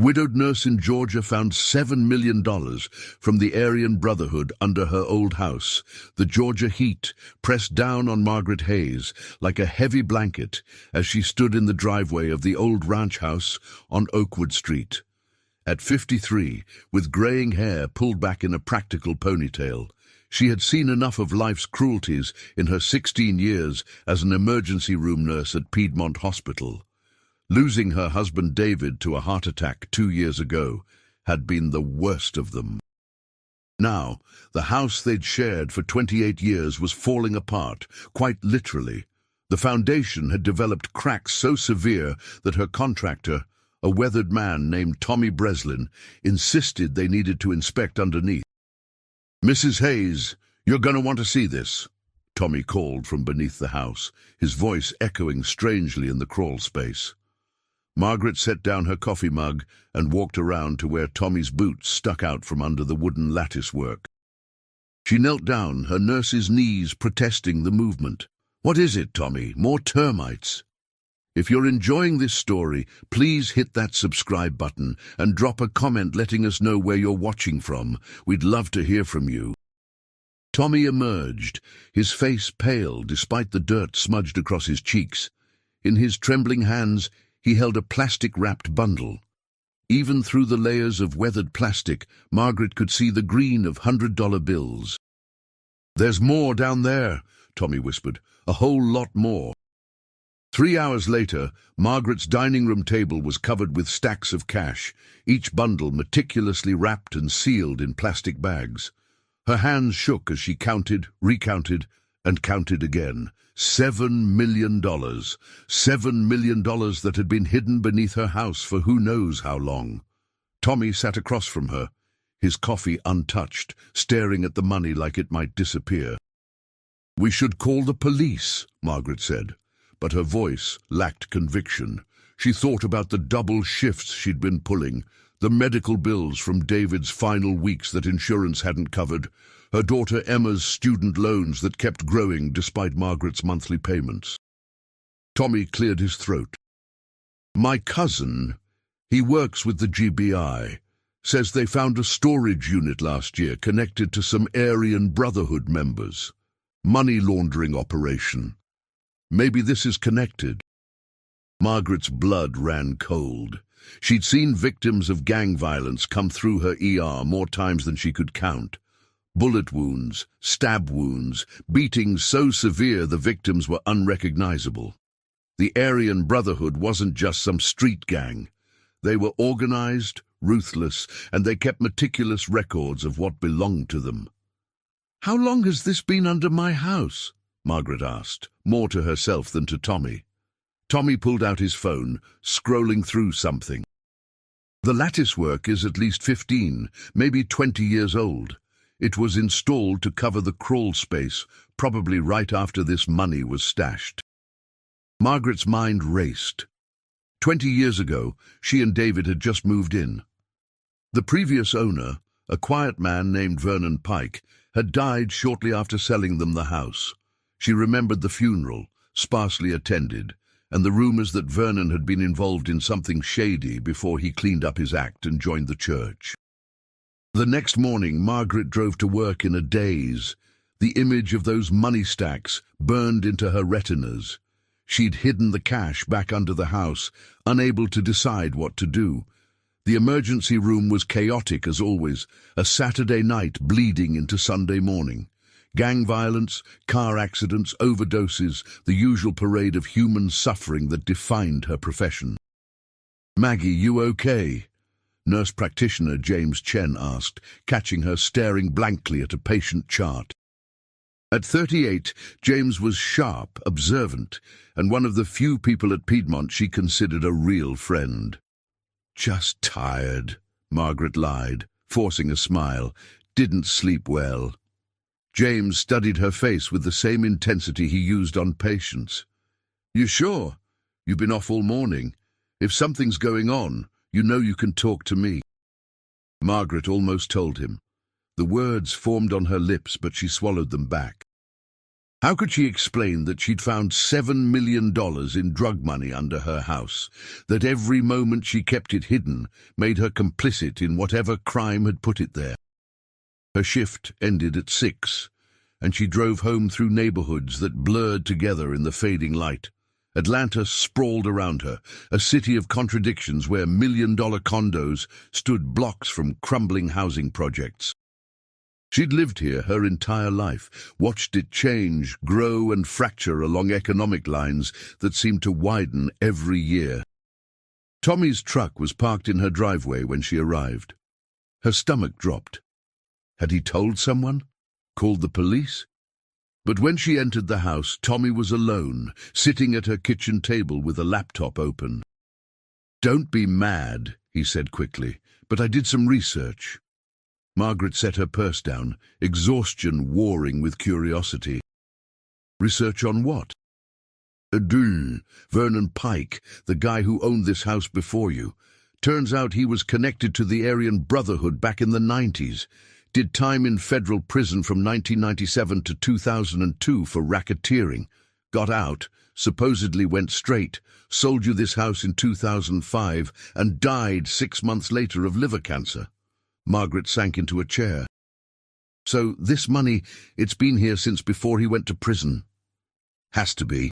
Widowed nurse in Georgia found $7 million from the Aryan Brotherhood under her old house. The Georgia heat pressed down on Margaret Hayes like a heavy blanket as she stood in the driveway of the old ranch house on Oakwood Street. At 53, with graying hair pulled back in a practical ponytail, she had seen enough of life's cruelties in her 16 years as an emergency room nurse at Piedmont Hospital. Losing her husband David to a heart attack 2 years ago had been the worst of them. Now, the house they'd shared for 28 years was falling apart, quite literally. The foundation had developed cracks so severe that her contractor, a weathered man named Tommy Breslin, insisted they needed to inspect underneath. "Mrs. Hayes, you're going to want to see this," Tommy called from beneath the house, his voice echoing strangely in the crawl space. Margaret set down her coffee mug and walked around to where Tommy's boots stuck out from under the wooden lattice work. She knelt down, her nurse's knees protesting the movement. "What is it, Tommy? More termites?" If you're enjoying this story, please hit that subscribe button and drop a comment letting us know where you're watching from. We'd love to hear from you. Tommy emerged, his face pale despite the dirt smudged across his cheeks. In his trembling hands, he held a plastic-wrapped bundle. Even through the layers of weathered plastic, Margaret could see the green of $100 bills. "There's more down there," Tommy whispered. "A whole lot more." 3 hours later, Margaret's dining room table was covered with stacks of cash, each bundle meticulously wrapped and sealed in plastic bags. Her hands shook as she counted, recounted, and counted again. $7 million. $7 million that had been hidden beneath her house for who knows how long. Tommy sat across from her, his coffee untouched, staring at the money like it might disappear. "We should call the police," Margaret said, but her voice lacked conviction. She thought about the double shifts she'd been pulling, the medical bills from David's final weeks that insurance hadn't covered, her daughter Emma's student loans that kept growing despite Margaret's monthly payments. Tommy cleared his throat. "My cousin, he works with the GBI, says they found a storage unit last year connected to some Aryan Brotherhood members. Money laundering operation. Maybe this is connected." Margaret's blood ran cold. She'd seen victims of gang violence come through her ER more times than she could count. Bullet wounds, stab wounds, beatings so severe the victims were unrecognizable. The Aryan Brotherhood wasn't just some street gang. They were organized, ruthless, and they kept meticulous records of what belonged to them. "How long has this been under my house?" Margaret asked, more to herself than to Tommy. Tommy pulled out his phone, scrolling through something. "The lattice work is at least 15, maybe 20 years old. It was installed to cover the crawl space, probably right after this money was stashed." Margaret's mind raced. 20 years ago, she and David had just moved in. The previous owner, a quiet man named Vernon Pike, had died shortly after selling them the house. She remembered the funeral, sparsely attended, and the rumors that Vernon had been involved in something shady before he cleaned up his act and joined the church. The next morning, Margaret drove to work in a daze. The image of those money stacks burned into her retinas. She'd hidden the cash back under the house, unable to decide what to do. The emergency room was chaotic as always, a Saturday night bleeding into Sunday morning. Gang violence, car accidents, overdoses, the usual parade of human suffering that defined her profession. "Maggie, you okay?" Nurse practitioner James Chen asked, catching her staring blankly at a patient chart. At 38, James was sharp, observant, and one of the few people at Piedmont she considered a real friend. "Just tired," Margaret lied, forcing a smile. "Didn't sleep well." James studied her face with the same intensity he used on patients. "You sure? You've been off all morning. If something's going on, you know you can talk to me." Margaret almost told him. The words formed on her lips, but she swallowed them back. How could she explain that she'd found $7 million in drug money under her house, that every moment she kept it hidden made her complicit in whatever crime had put it there? Her shift ended at 6, and she drove home through neighborhoods that blurred together in the fading light. Atlanta sprawled around her, a city of contradictions where million-dollar condos stood blocks from crumbling housing projects. She'd lived here her entire life, watched it change, grow and fracture along economic lines that seemed to widen every year. Tommy's truck was parked in her driveway when she arrived. Her stomach dropped. Had he told someone? Called the police? But when she entered the house, Tommy was alone, sitting at her kitchen table with a laptop open. "Don't be mad," he said quickly, "but I did some research." Margaret set her purse down, exhaustion warring with curiosity. "Research on what?" "Vernon Pike, the guy who owned this house before you. Turns out he was connected to the Aryan Brotherhood back in the 90s. Did time in federal prison from 1997 to 2002 for racketeering. Got out, supposedly went straight, sold you this house in 2005, and died 6 months later of liver cancer." Margaret sank into a chair. "So this money, it's been here since before he went to prison?" "Has to be.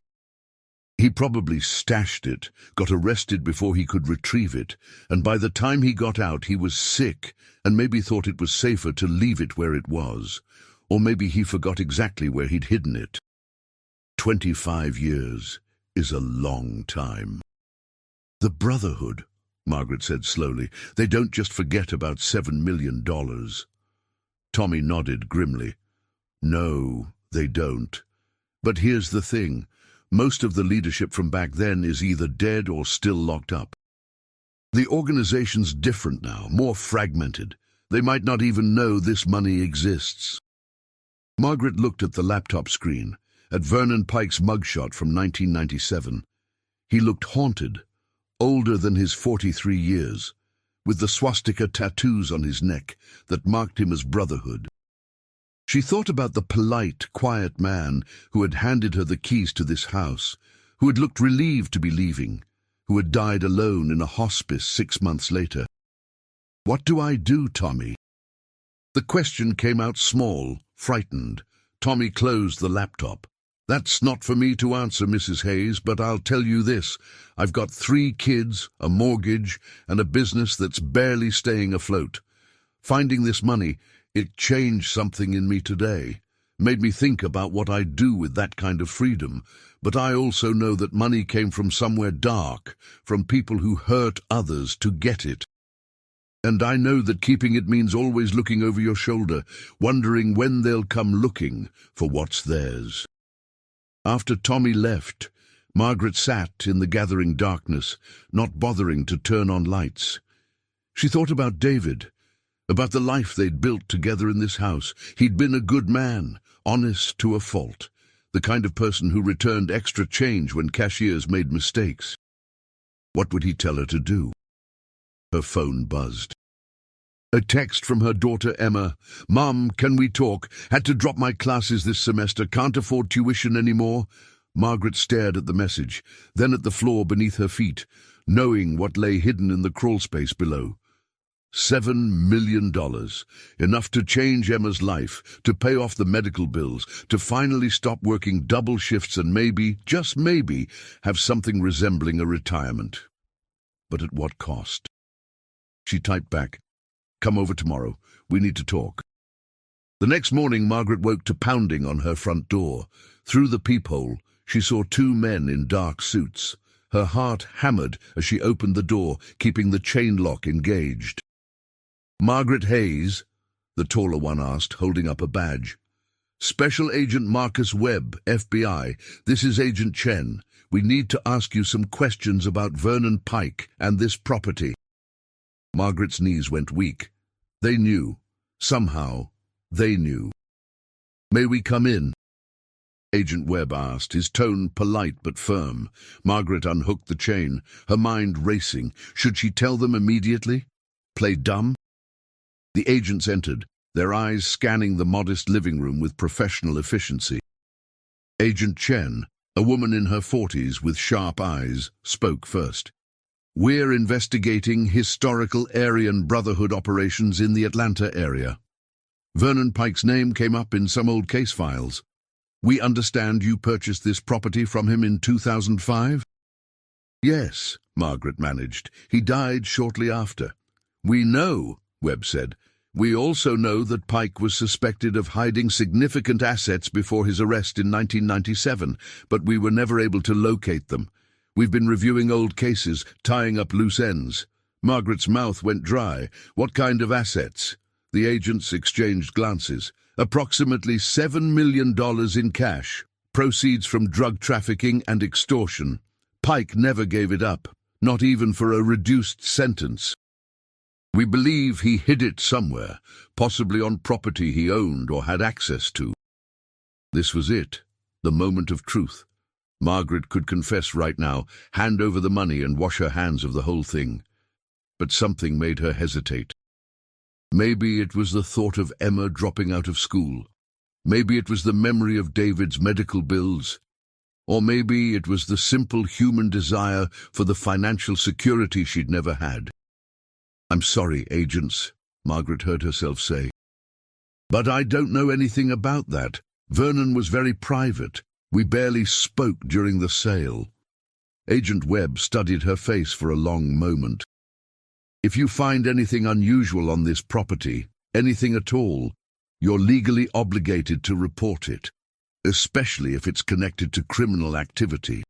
He probably stashed it, got arrested before he could retrieve it, and by the time he got out he was sick and maybe thought it was safer to leave it where it was. Or maybe he forgot exactly where he'd hidden it. 25 years is a long time." "The Brotherhood," Margaret said slowly. "They don't just forget about $7 million. Tommy nodded grimly. "No, they don't. But here's the thing. Most of the leadership from back then is either dead or still locked up. The organization's different now, more fragmented. They might not even know this money exists." Margaret looked at the laptop screen, at Vernon Pike's mugshot from 1997. He looked haunted, older than his 43 years, with the swastika tattoos on his neck that marked him as Brotherhood. She thought about the polite, quiet man who had handed her the keys to this house, who had looked relieved to be leaving, who had died alone in a hospice 6 months later. "What do I do, Tommy?" The question came out small, frightened. Tommy closed the laptop. "That's not for me to answer, Mrs. Hayes, but I'll tell you this. I've got 3 kids, a mortgage, and a business that's barely staying afloat. Finding this money, it changed something in me today, made me think about what I'd do with that kind of freedom. But I also know that money came from somewhere dark, from people who hurt others to get it. And I know that keeping it means always looking over your shoulder, wondering when they'll come looking for what's theirs." After Tommy left, Margaret sat in the gathering darkness, not bothering to turn on lights. She thought about David, about the life they'd built together in this house. He'd been a good man, honest to a fault, the kind of person who returned extra change when cashiers made mistakes. What would he tell her to do? Her phone buzzed. A text from her daughter Emma. "Mom, can we talk? Had to drop my classes this semester, can't afford tuition anymore." Margaret stared at the message, then at the floor beneath her feet, knowing what lay hidden in the crawlspace below. $7 million, enough to change Emma's life, to pay off the medical bills, to finally stop working double shifts and maybe, just maybe, have something resembling a retirement. But at what cost? She typed back, "Come over tomorrow. We need to talk." The next morning, Margaret woke to pounding on her front door. Through the peephole, she saw 2 men in dark suits. Her heart hammered as she opened the door, keeping the chain lock engaged. "Margaret Hayes?" the taller one asked, holding up a badge. "Special Agent Marcus Webb, FBI. This is Agent Chen. We need to ask you some questions about Vernon Pike and this property." Margaret's knees went weak. They knew. Somehow, they knew. "May we come in?" Agent Webb asked, his tone polite but firm. Margaret unhooked the chain, her mind racing. Should she tell them immediately? Play dumb? The agents entered, their eyes scanning the modest living room with professional efficiency. Agent Chen, a woman in her 40s with sharp eyes, spoke first. "We're investigating historical Aryan Brotherhood operations in the Atlanta area. Vernon Pike's name came up in some old case files. We understand you purchased this property from him in 2005? Yes, Margaret managed. He died shortly after. We know, Webb said. We also know that Pike was suspected of hiding significant assets before his arrest in 1997, but we were never able to locate them. We've been reviewing old cases, tying up loose ends. Margaret's mouth went dry. What kind of assets? The agents exchanged glances. Approximately $7 million in cash, proceeds from drug trafficking and extortion. Pike never gave it up, not even for a reduced sentence. We believe he hid it somewhere, possibly on property he owned or had access to. This was it, the moment of truth. Margaret could confess right now, hand over the money and wash her hands of the whole thing. But something made her hesitate. Maybe it was the thought of Emma dropping out of school. Maybe it was the memory of David's medical bills. Or maybe it was the simple human desire for the financial security she'd never had. "I'm sorry, agents," Margaret heard herself say. "But I don't know anything about that. Vernon was very private. We barely spoke during the sale." Agent Webb studied her face for a long moment. "If you find anything unusual on this property, anything at all, you're legally obligated to report it, especially if it's connected to criminal activity."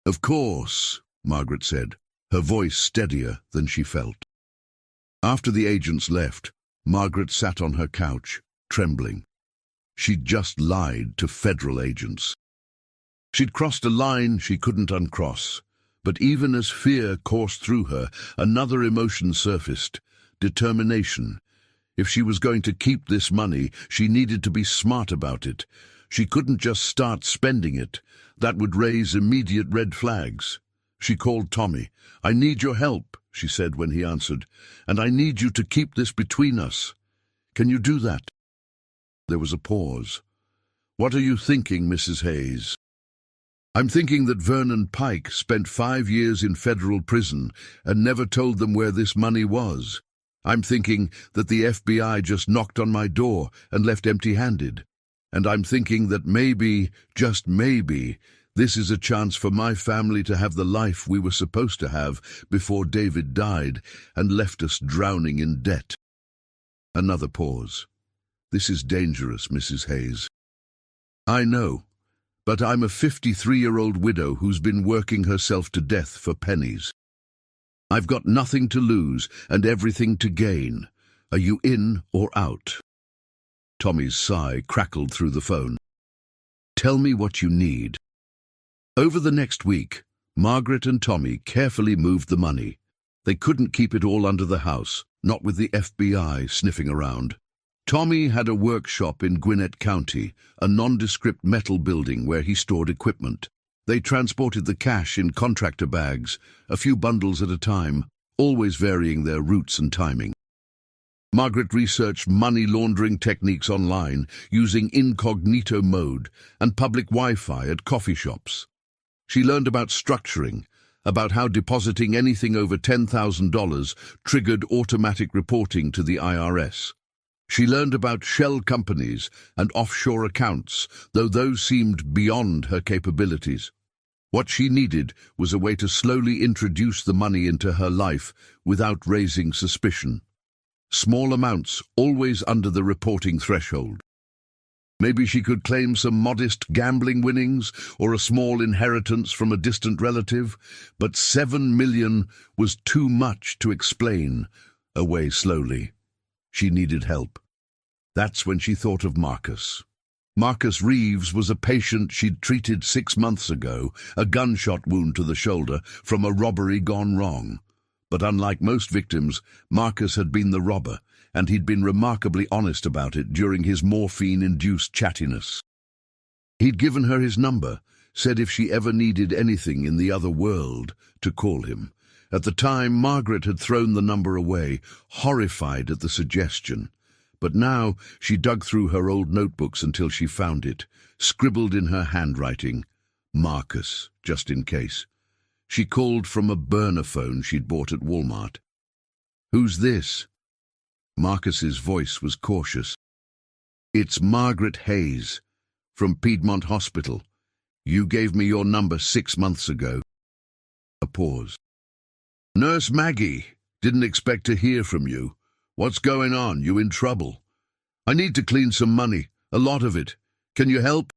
"Of course," Margaret said, her voice steadier than she felt. After the agents left, Margaret sat on her couch, trembling. She'd just lied to federal agents. She'd crossed a line she couldn't uncross. But even as fear coursed through her, another emotion surfaced: determination. If she was going to keep this money, she needed to be smart about it. She couldn't just start spending it. That would raise immediate red flags. She called Tommy. "I need your help," she said when he answered, "and I need you to keep this between us. Can you do that?" There was a pause. "What are you thinking, Mrs. Hayes?" "I'm thinking that Vernon Pike spent 5 years in federal prison and never told them where this money was. I'm thinking that the FBI just knocked on my door and left empty-handed. And I'm thinking that maybe, just maybe, this is a chance for my family to have the life we were supposed to have before David died and left us drowning in debt." Another pause. "This is dangerous, Mrs. Hayes." "I know. But I'm a 53-year-old widow who's been working herself to death for pennies. I've got nothing to lose and everything to gain. Are you in or out?" Tommy's sigh crackled through the phone. "Tell me what you need." Over the next week, Margaret and Tommy carefully moved the money. They couldn't keep it all under the house, not with the FBI sniffing around. Tommy had a workshop in Gwinnett County, a nondescript metal building where he stored equipment. They transported the cash in contractor bags, a few bundles at a time, always varying their routes and timing. Margaret researched money laundering techniques online, using incognito mode and public Wi-Fi at coffee shops. She learned about structuring, about how depositing anything over $10,000 triggered automatic reporting to the IRS. She learned about shell companies and offshore accounts, though those seemed beyond her capabilities. What she needed was a way to slowly introduce the money into her life without raising suspicion. Small amounts, always under the reporting threshold. Maybe she could claim some modest gambling winnings or a small inheritance from a distant relative, but $7 million was too much to explain away slowly. She needed help. That's when she thought of Marcus. Marcus Reeves was a patient she'd treated 6 months ago, a gunshot wound to the shoulder from a robbery gone wrong. But unlike most victims, Marcus had been the robber, and he'd been remarkably honest about it during his morphine-induced chattiness. He'd given her his number, said if she ever needed anything in the other world, to call him. At the time, Margaret had thrown the number away, horrified at the suggestion. But now she dug through her old notebooks until she found it, scribbled in her handwriting, Marcus, just in case. She called from a burner phone she'd bought at Walmart. "Who's this?" Marcus's voice was cautious. "It's Margaret Hayes, from Piedmont Hospital. You gave me your number 6 months ago." A pause. "Nurse Maggie, didn't expect to hear from you. What's going on? You in trouble? I need to clean some money, a lot of it. Can you help?"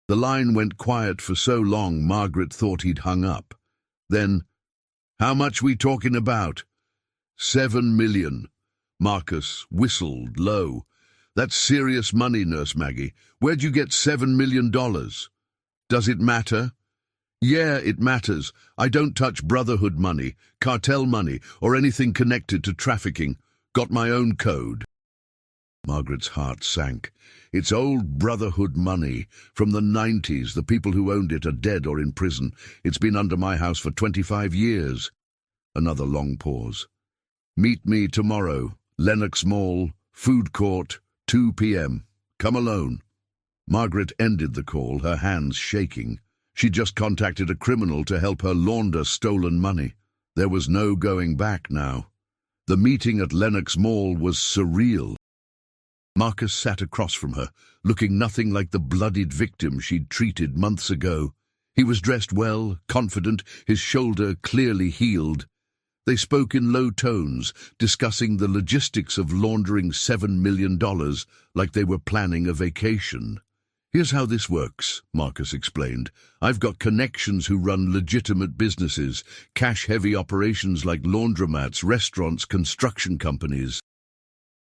The line went quiet for so long Margaret thought he'd hung up. Then, "How much we talking about?" "7 million. Marcus whistled low. "That's serious money, Nurse Maggie. Where'd you get $7 million? Does it matter?" "Yeah, it matters. I don't touch Brotherhood money, cartel money, or anything connected to trafficking. Got my own code." Margaret's heart sank. "It's old Brotherhood money. From the 90s, the people who owned it are dead or in prison. It's been under my house for 25 years. Another long pause. "Meet me tomorrow, Lenox Mall, food court, 2 p.m. Come alone." Margaret ended the call, her hands shaking. She'd just contacted a criminal to help her launder stolen money. There was no going back now. The meeting at Lenox Mall was surreal. Marcus sat across from her, looking nothing like the bloodied victim she'd treated months ago. He was dressed well, confident, his shoulder clearly healed. They spoke in low tones, discussing the logistics of laundering $7 million like they were planning a vacation. "Here's how this works," Marcus explained. "I've got connections who run legitimate businesses, cash-heavy operations like laundromats, restaurants, construction companies.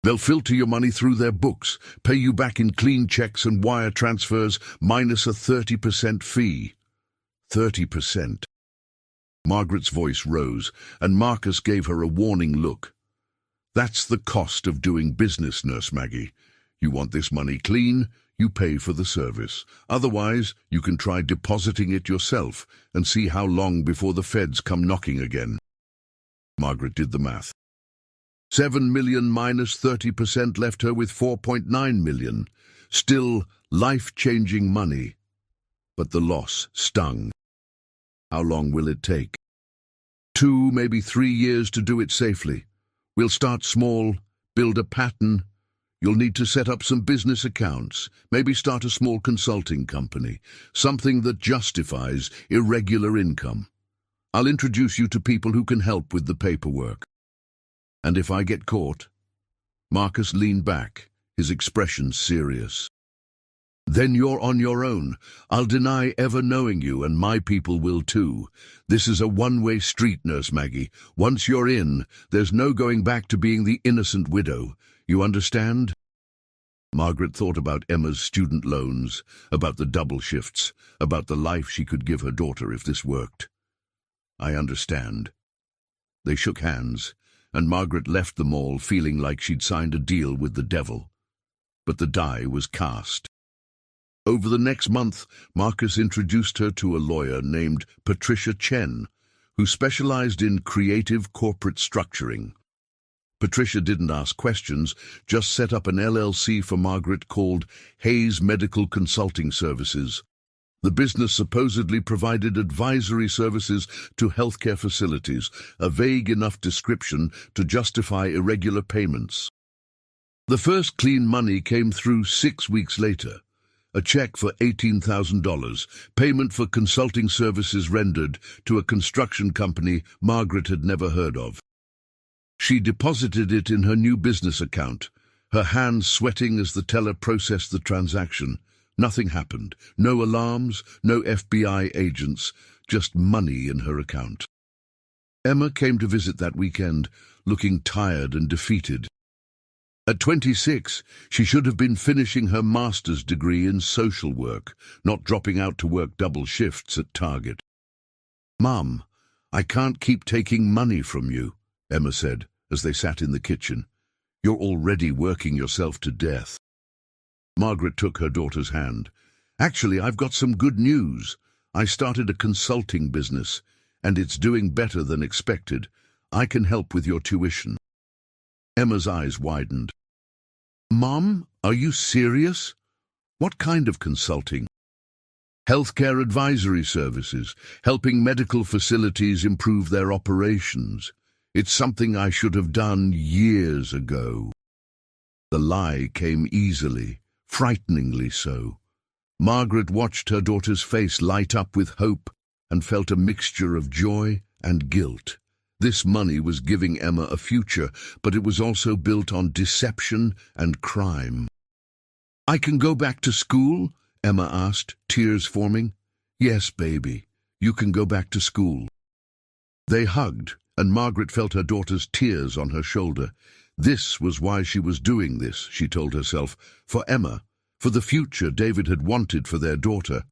They'll filter your money through their books, pay you back in clean checks and wire transfers, minus a 30% fee." 30%. Margaret's voice rose, and Marcus gave her a warning look. "That's the cost of doing business, Nurse Maggie. You want this money clean, you pay for the service. Otherwise, you can try depositing it yourself and see how long before the feds come knocking again." Margaret did the math. 7 million minus 30% left her with 4.9 million. Still life-changing money. But the loss stung. "How long will it take?" 2, maybe 3 years to do it safely. We'll start small, build a pattern. You'll need to set up some business accounts, maybe start a small consulting company, something that justifies irregular income. I'll introduce you to people who can help with the paperwork. And if I get caught?" Marcus leaned back, his expression serious. "Then you're on your own. I'll deny ever knowing you, and my people will too. This is a one-way street, Nurse Maggie. Once you're in, there's no going back to being the innocent widow. You understand?" Margaret thought about Emma's student loans, about the double shifts, about the life she could give her daughter if this worked. "I understand." They shook hands, and Margaret left the mall feeling like she'd signed a deal with the devil. But the die was cast. Over the next month, Marcus introduced her to a lawyer named Patricia Chen, who specialized in creative corporate structuring. Patricia didn't ask questions, just set up an LLC for Margaret called Hayes Medical Consulting Services. The business supposedly provided advisory services to healthcare facilities, a vague enough description to justify irregular payments. The first clean money came through 6 weeks later. A check for $18,000, payment for consulting services rendered to a construction company Margaret had never heard of. She deposited it in her new business account, her hands sweating as the teller processed the transaction. Nothing happened. No alarms, no FBI agents, just money in her account. Emma came to visit that weekend, looking tired and defeated. At 26, she should have been finishing her master's degree in social work, not dropping out to work double shifts at Target. "Mum, I can't keep taking money from you," Emma said as they sat in the kitchen. "You're already working yourself to death." Margaret took her daughter's hand. "Actually, I've got some good news. I started a consulting business, and it's doing better than expected. I can help with your tuition." Emma's eyes widened. Mom, are you serious? What kind of consulting? Healthcare advisory services, helping medical facilities improve their operations. It's something I should have done years ago. The lie came easily, frighteningly so. Margaret watched her daughter's face light up with hope and felt a mixture of joy and guilt. This money was giving Emma a future, but it was also built on deception and crime. "I can go back to school?" Emma asked, tears forming. "Yes, baby, you can go back to school." They hugged, and Margaret felt her daughter's tears on her shoulder. This was why she was doing this, she told herself, for Emma, for the future David had wanted for their daughter.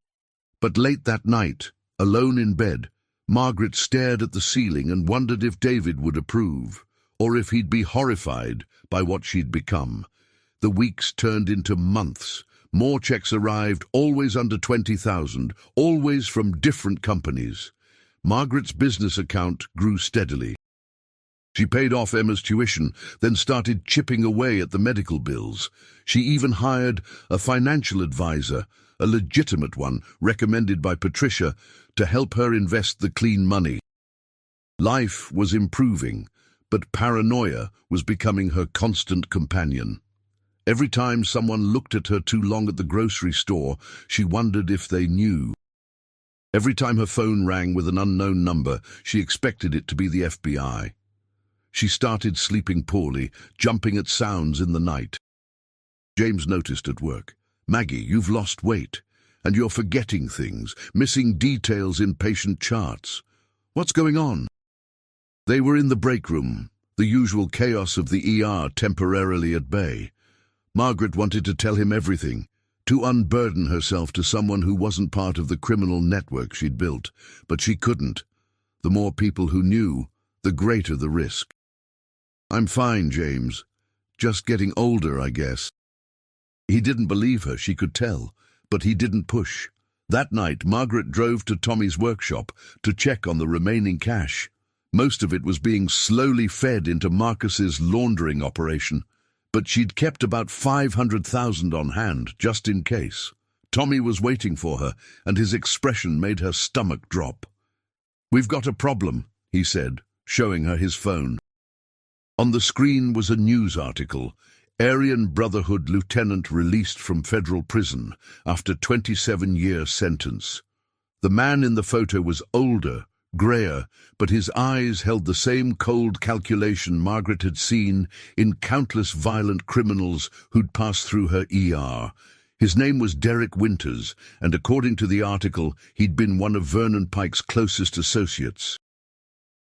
But late that night, alone in bed, Margaret stared at the ceiling and wondered if David would approve, or if he'd be horrified by what she'd become. The weeks turned into months. More checks arrived, always under 20,000, always from different companies. Margaret's business account grew steadily. She paid off Emma's tuition, then started chipping away at the medical bills. She even hired a financial advisor, a legitimate one recommended by Patricia, to help her invest the clean money. Life was improving, but paranoia was becoming her constant companion. Every time someone looked at her too long at the grocery store, she wondered if they knew. Every time her phone rang with an unknown number, she expected it to be the FBI. She started sleeping poorly, jumping at sounds in the night. James noticed at work. "Maggie, you've lost weight, and you're forgetting things, missing details in patient charts. What's going on?" They were in the break room, the usual chaos of the ER temporarily at bay. Margaret wanted to tell him everything, to unburden herself to someone who wasn't part of the criminal network she'd built, but she couldn't. The more people who knew, the greater the risk. "I'm fine, James. Just getting older, I guess." He didn't believe her, she could tell, but he didn't push. That night, Margaret drove to Tommy's workshop to check on the remaining cash. Most of it was being slowly fed into Marcus's laundering operation, but she'd kept about 500,000 on hand, just in case. Tommy was waiting for her, and his expression made her stomach drop. "We've got a problem," he said, showing her his phone. On the screen was a news article. Aryan Brotherhood lieutenant released from federal prison after 27-year sentence. The man in the photo was older, greyer, but his eyes held the same cold calculation Margaret had seen in countless violent criminals who'd passed through her ER. His name was Derek Winters, and according to the article, he'd been one of Vernon Pike's closest associates.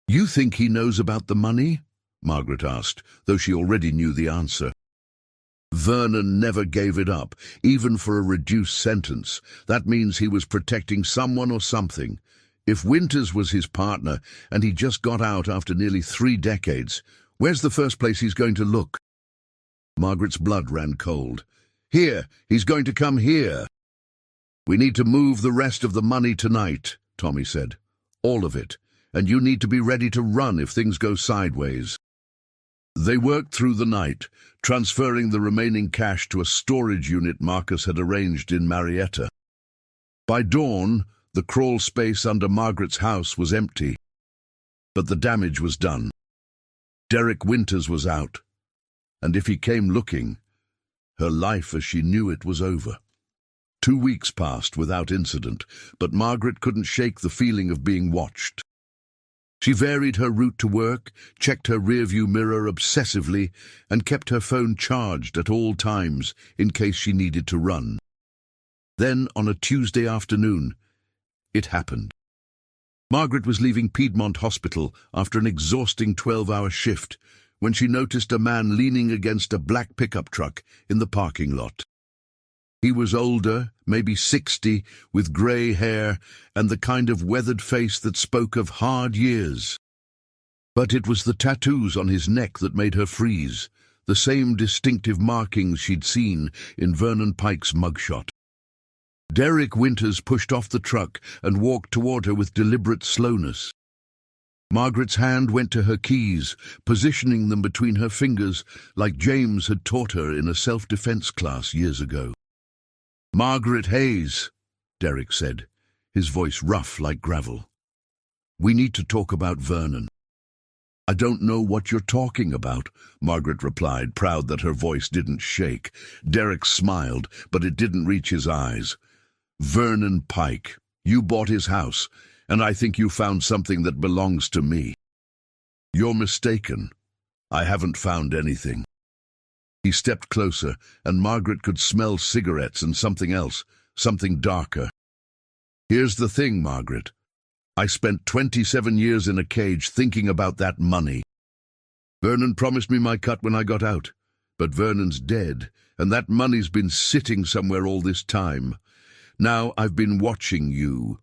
"You think he knows about the money?" Margaret asked, though she already knew the answer. Vernon never gave it up, even for a reduced sentence. That means he was protecting someone or something. If Winters was his partner, and he just got out after nearly 3 decades, where's the first place he's going to look? Margaret's blood ran cold. "Here, he's going to come here." "We need to move the rest of the money tonight," Tommy said. "All of it, and you need to be ready to run if things go sideways." They worked through the night, transferring the remaining cash to a storage unit Marcus had arranged in Marietta. By dawn, the crawl space under Margaret's house was empty, but the damage was done. Derek Winters was out, and if he came looking, her life as she knew it was over. 2 weeks passed without incident, but Margaret couldn't shake the feeling of being watched. She varied her route to work, checked her rearview mirror obsessively, and kept her phone charged at all times in case she needed to run. Then, on a Tuesday afternoon, it happened. Margaret was leaving Piedmont Hospital after an exhausting 12-hour shift when she noticed a man leaning against a black pickup truck in the parking lot. He was older, maybe 60, with grey hair and the kind of weathered face that spoke of hard years. But it was the tattoos on his neck that made her freeze, the same distinctive markings she'd seen in Vernon Pike's mugshot. Derek Winters pushed off the truck and walked toward her with deliberate slowness. Margaret's hand went to her keys, positioning them between her fingers like James had taught her in a self-defense class years ago. "Margaret Hayes," Derek said, his voice rough like gravel. "We need to talk about Vernon." "I don't know what you're talking about," Margaret replied, proud that her voice didn't shake. Derek smiled, but it didn't reach his eyes. "Vernon Pike. You bought his house, and I think you found something that belongs to me." "You're mistaken. I haven't found anything." He stepped closer, and Margaret could smell cigarettes and something else, something darker. "Here's the thing, Margaret. I spent 27 years in a cage thinking about that money. Vernon promised me my cut when I got out, but Vernon's dead, and that money's been sitting somewhere all this time. Now I've been watching you.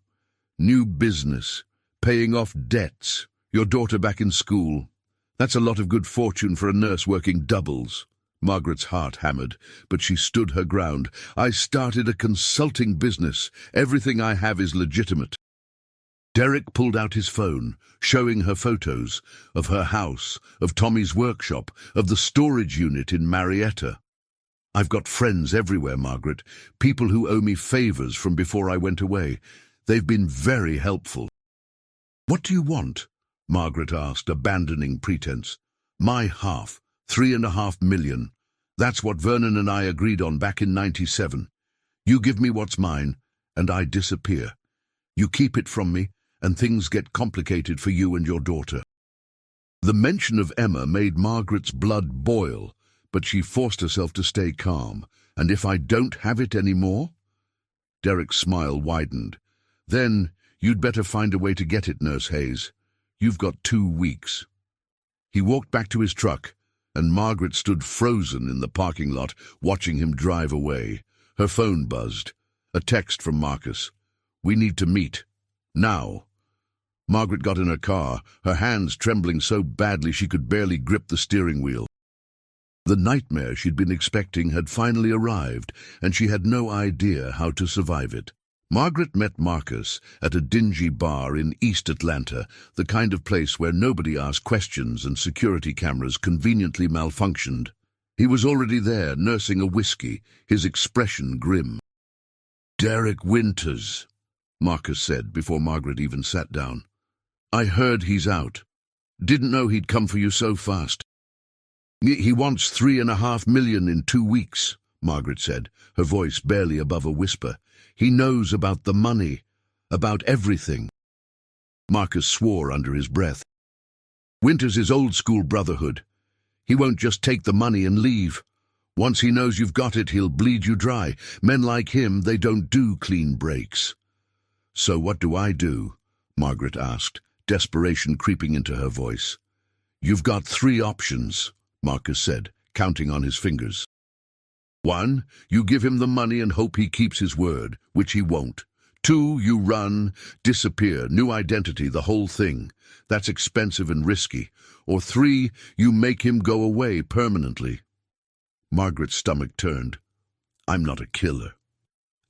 New business, paying off debts, your daughter back in school. That's a lot of good fortune for a nurse working doubles." Margaret's heart hammered, but she stood her ground. "I started a consulting business. Everything I have is legitimate." Derek pulled out his phone, showing her photos of her house, of Tommy's workshop, of the storage unit in Marietta. "I've got friends everywhere, Margaret, people who owe me favors from before I went away. They've been very helpful." "What do you want?" Margaret asked, abandoning pretense. "My half, $3.5 million. That's what Vernon and I agreed on back in '97. You give me what's mine, and I disappear. You keep it from me, and things get complicated for you and your daughter." The mention of Emma made Margaret's blood boil, but she forced herself to stay calm. "And if I don't have it anymore?" Derek's smile widened. "Then you'd better find a way to get it, Nurse Hayes. You've got 2 weeks." He walked back to his truck, and Margaret stood frozen in the parking lot, watching him drive away. Her phone buzzed. A text from Marcus. "We need to meet. Now." Margaret got in her car, her hands trembling so badly she could barely grip the steering wheel. The nightmare she'd been expecting had finally arrived, and she had no idea how to survive it. Margaret met Marcus at a dingy bar in East Atlanta, the kind of place where nobody asked questions and security cameras conveniently malfunctioned. He was already there, nursing a whiskey, his expression grim. "Derek Winters," Marcus said before Margaret even sat down. "I heard he's out. Didn't know he'd come for you so fast." "He wants $3.5 million in 2 weeks, Margaret said, her voice barely above a whisper. "He knows about the money, about everything." Marcus swore under his breath. "Winters is old-school Brotherhood. He won't just take the money and leave. Once he knows you've got it, he'll bleed you dry. Men like him, they don't do clean breaks." "So what do I do?" Margaret asked, desperation creeping into her voice. "You've got 3 options, Marcus said, counting on his fingers. 1, you give him the money and hope he keeps his word, which he won't. 2, you run, disappear, new identity, the whole thing. That's expensive and risky. Or 3, you make him go away permanently." Margaret's stomach turned. "I'm not a killer."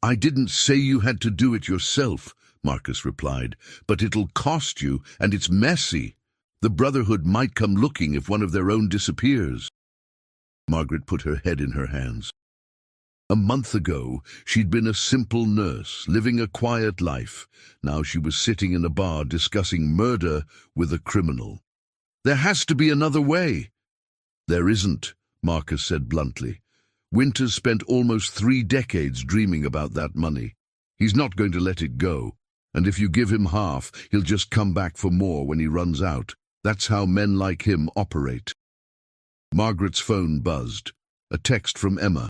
"I didn't say you had to do it yourself," Marcus replied, "but it'll cost you, and it's messy. The Brotherhood might come looking if one of their own disappears." Margaret put her head in her hands. A month ago, she'd been a simple nurse, living a quiet life. Now she was sitting in a bar discussing murder with a criminal. "There has to be another way." "There isn't," Marcus said bluntly. "Winters spent almost 3 decades dreaming about that money. He's not going to let it go, and if you give him half, he'll just come back for more when he runs out. That's how men like him operate." Margaret's phone buzzed. A text from Emma.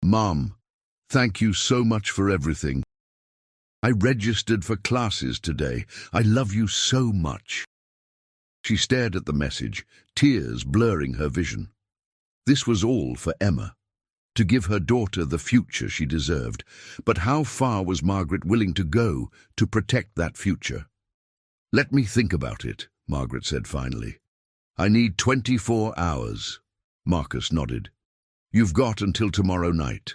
"Mom, thank you so much for everything. I registered for classes today. I love you so much." She stared at the message, tears blurring her vision. This was all for Emma, to give her daughter the future she deserved. But how far was Margaret willing to go to protect that future? "Let me think about it," Margaret said finally. "I need 24 hours. Marcus nodded. "You've got until tomorrow night.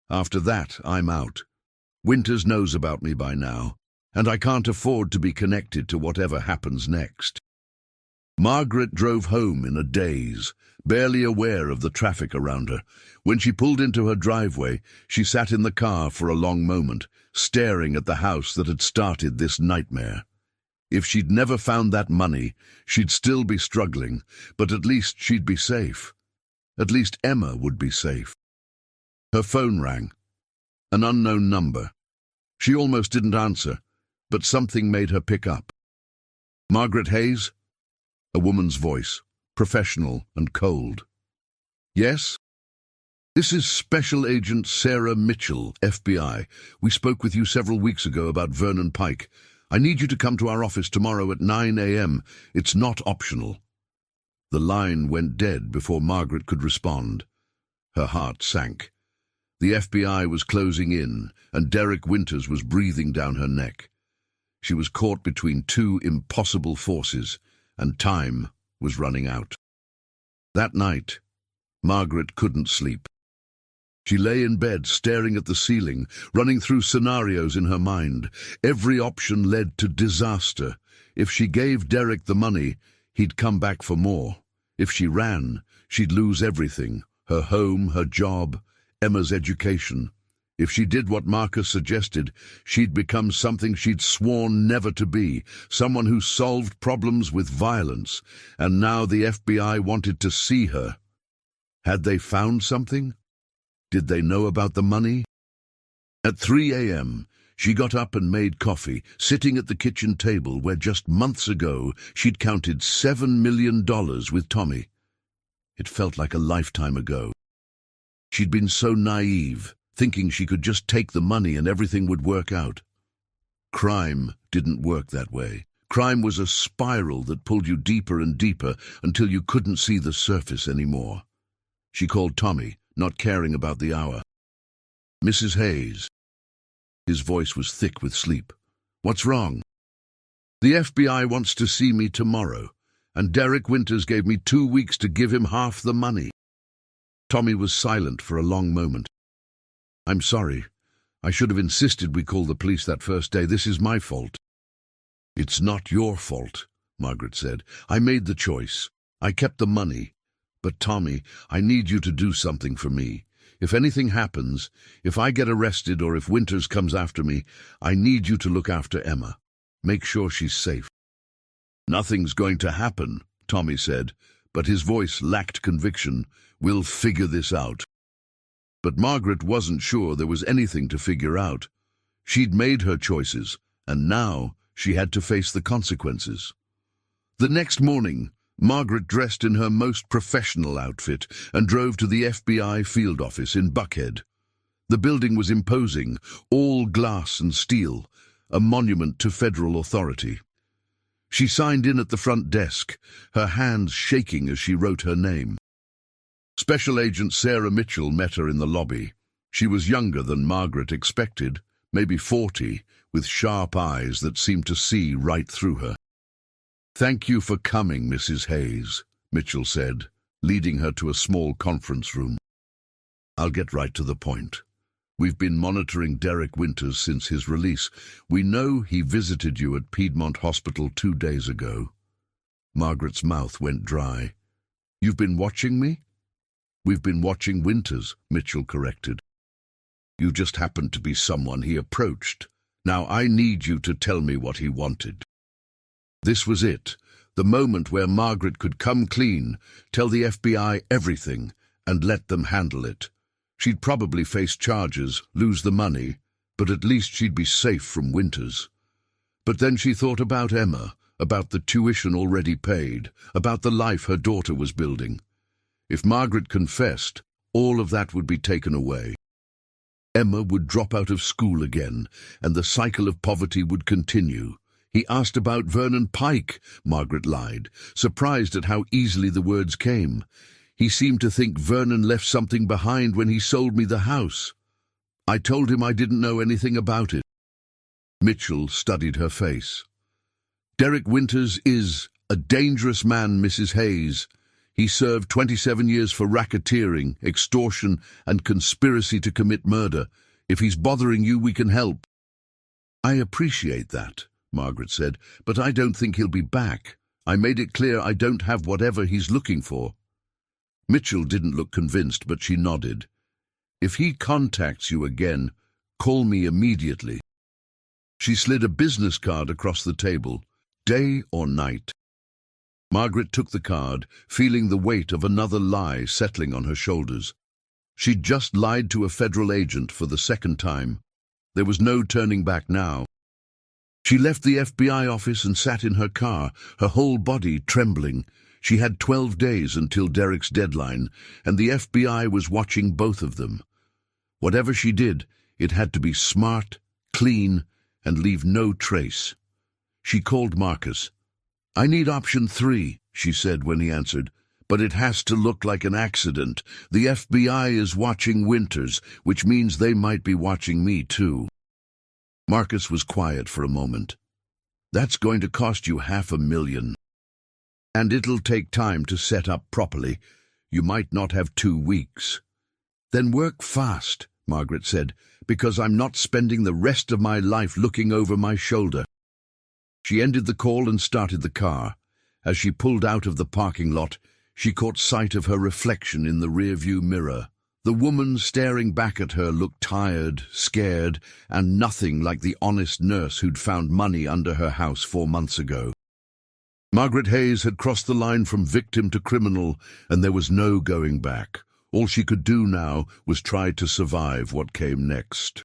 After that, I'm out. Winters knows about me by now. and I can't afford to be connected to whatever happens next." Margaret drove home in a daze, barely aware of the traffic around her. When she pulled into her driveway, she sat in the car for a long moment, staring at the house that had started this nightmare. If she'd never found that money, she'd still be struggling, but at least she'd be safe. At least Emma would be safe. Her phone rang. An unknown number. She almost didn't answer, but something made her pick up. "Margaret Hayes?" A woman's voice, professional and cold. "Yes? This is Special Agent Sarah Mitchell, FBI. We spoke with you several weeks ago about Vernon Pike. I need you to come to our office tomorrow at 9 a.m. It's not optional." The line went dead before Margaret could respond. Her heart sank. The FBI was closing in, and Derek Winters was breathing down her neck. She was caught between two impossible forces, and time was running out. That night, Margaret couldn't sleep. She lay in bed, staring at the ceiling, running through scenarios in her mind. Every option led to disaster. If she gave Derek the money, he'd come back for more. If she ran, she'd lose everything: her home, her job, Emma's education. If she did what Marcus suggested, she'd become something she'd sworn never to be, someone who solved problems with violence. And now the FBI wanted to see her. Had they found something? Did they know about the money? At 3 a.m., she got up and made coffee, sitting at the kitchen table where just months ago she'd counted $7 million with Tommy. It felt like a lifetime ago. She'd been so naive, thinking she could just take the money and everything would work out. Crime didn't work that way. Crime was a spiral that pulled you deeper and deeper until you couldn't see the surface anymore. She called Tommy, not caring about the hour. "Mrs. Hayes." His voice was thick with sleep. "What's wrong?" "The FBI wants to see me tomorrow, and Derek Winters gave me 2 weeks to give him half the money." Tommy was silent for a long moment. "I'm sorry. I should have insisted we call the police that first day. This is my fault." "It's not your fault," Margaret said. "I made the choice. I kept the money. But Tommy, I need you to do something for me. If anything happens, if I get arrested or if Winters comes after me, I need you to look after Emma. Make sure she's safe." "Nothing's going to happen," Tommy said, but his voice lacked conviction. "We'll figure this out." But Margaret wasn't sure there was anything to figure out. She'd made her choices, and now she had to face the consequences. The next morning, Margaret dressed in her most professional outfit and drove to the FBI field office in Buckhead. The building was imposing, all glass and steel, a monument to federal authority. She signed in at the front desk, her hands shaking as she wrote her name. Special Agent Sarah Mitchell met her in the lobby. She was younger than Margaret expected, maybe 40, with sharp eyes that seemed to see right through her. "Thank you for coming, Mrs. Hayes," Mitchell said, leading her to a small conference room. "I'll get right to the point. We've been monitoring Derek Winters since his release. We know he visited you at Piedmont Hospital 2 days ago." Margaret's mouth went dry. "You've been watching me?" "We've been watching Winters," Mitchell corrected. "You just happened to be someone he approached. Now I need you to tell me what he wanted." This was it, the moment where Margaret could come clean, tell the FBI everything, and let them handle it. She'd probably face charges, lose the money, but at least she'd be safe from Winters. But then she thought about Emma, about the tuition already paid, about the life her daughter was building. If Margaret confessed, all of that would be taken away. Emma would drop out of school again, and the cycle of poverty would continue. "He asked about Vernon Pike," Margaret lied, surprised at how easily the words came. "He seemed to think Vernon left something behind when he sold me the house. I told him I didn't know anything about it." Mitchell studied her face. "Derek Winters is a dangerous man, Mrs. Hayes. He served 27 years for racketeering, extortion, and conspiracy to commit murder. If he's bothering you, we can help." I appreciate that, Margaret said, but I don't think he'll be back. I made it clear I don't have whatever he's looking for. Mitchell didn't look convinced, but she nodded. If he contacts you again, call me immediately. She slid a business card across the table. Day or night? Margaret took the card, feeling the weight of another lie settling on her shoulders. She'd just lied to a federal agent for the second time. There was no turning back now. She left the FBI office and sat in her car, her whole body trembling. She had 12 days until Derek's deadline, and the FBI was watching both of them. Whatever she did, it had to be smart, clean, and leave no trace. She called Marcus. "I need option 3, she said when he answered. "But it has to look like an accident. The FBI is watching Winters, which means they might be watching me too." Marcus was quiet for a moment. "That's going to cost you $500,000. And it'll take time to set up properly. You might not have 2 weeks. "Then work fast," Margaret said, "because I'm not spending the rest of my life looking over my shoulder." She ended the call and started the car. As she pulled out of the parking lot, she caught sight of her reflection in the rearview mirror. The woman staring back at her looked tired, scared, and nothing like the honest nurse who'd found money under her house 4 months ago. Margaret Hayes had crossed the line from victim to criminal, and there was no going back. All she could do now was try to survive what came next.